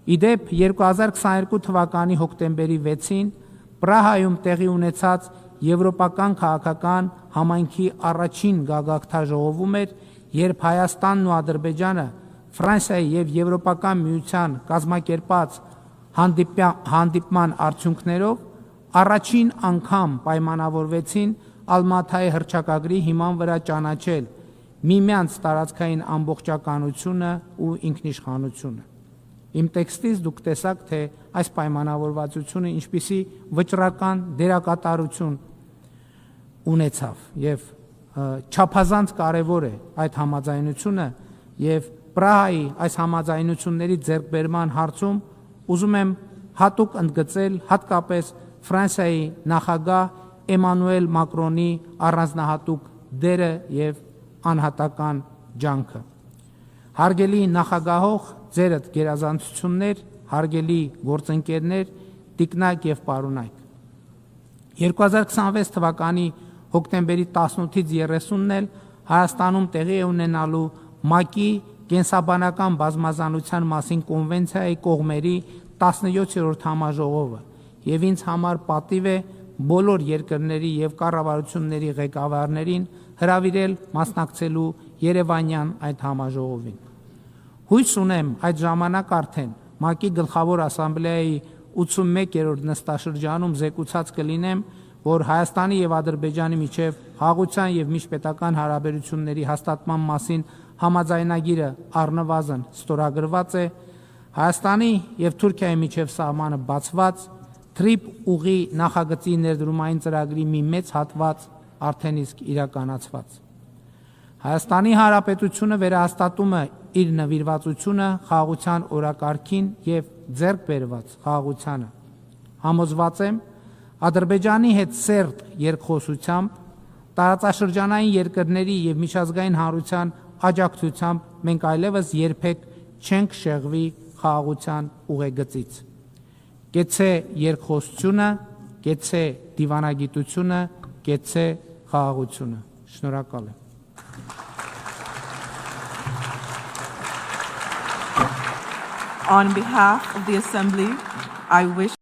Իդեպ 2022 թվականի հոկտեմբերի 6-ին Պրահայում տեղի ունեցած Եվրոպական քաղաքական համայնքի առաջին գագաթնաժողովում էր, երբ Հայաստանն ու Ադրբեջանը Ֆրանսիայի եւ Եվրոպական միության կազմակերպած հանդիպման արդյունքներով առաջին անգամ պայմանավորվեցին Ալմաթայի հռչակագրի հիման վրա ճանաչել միմյանց տարածքային ամբողջականությունը ու ինքնիշխանությունը։ Իմ տեքստից դուք տեսաք, թե այս պայմանավորվածությունը ինչպիսի վճռական դերակատարություն ունեցավ եւ չափազանց կարևոր է այդ համաձայնությունը եւ Պրահայի այս համաձայնությունների ձեռքբերման հարցում ուզում եմ հատուկ ընդգծել հատկապես Ֆրանսիայի նախագահ Էմանուել Մակրոնի առանձնահատուկ դերը եւ անհատական ջանքը։ Հարգելի նախագահող, ձերդ գերազանցություններ, հարգելի գործընկերներ, տիկնակ եւ պարոնայք։ 2026 թվականի հոկտեմբերի 18-ից 30-ն էլ Հայաստանում տեղի է ունենալու ՄԱԿ-ի կենսաբանական բազմազանության մասին կոնվենցիայի կողմերի 17-րդ համաժողովը եւ ինձ համար պատիվ է բոլոր երկրների եւ կառավարությունների ղեկավարներին հրավիրել մասնակցելու Երևանյան այդ համաժողովին։ Հույս ունեմ այդ ժամանակ արդեն ՄԱԿ-ի գլխավոր ասամբլեայի 81-րդ նստաշրջանում զեկուցած կլինեմ, որ Հայաստանի եւ Ադրբեջանի միջև հաղորդության եւ միջպետական հարաբերությունների հաստատման մասին համաձայնագիրը առնվազն ստորագրված է, Հայաստանի եւ Թուրքիայի միջև սահմանը բացված, Թրիպ ուղի նախագծի ներդրումային ծրագրի մի մեծ հատված արդեն իսկ իրականացված։ Հայաստանի Հանրապետությունը վերահաստատում է իր նվիրվածությունը խաղաղության օրակարգին եւ ձեռք բերված խաղաղությանը։ Համոզված եմ, Ադրբեջանի հետ սերտ երկխոսությամբ, տարածաշրջանային երկրների եւ միջազգային հանրության աջակցությամբ մենք այլևս երբեք չենք շեղվի խաղաղության ուղեգծից։ Կեցցե երկխոսությունը, կեցցե դիվանագիտությունը, կեցցե խաղաղությունը։ Շնորհակալ եմ։ On behalf of the Assembly, I wish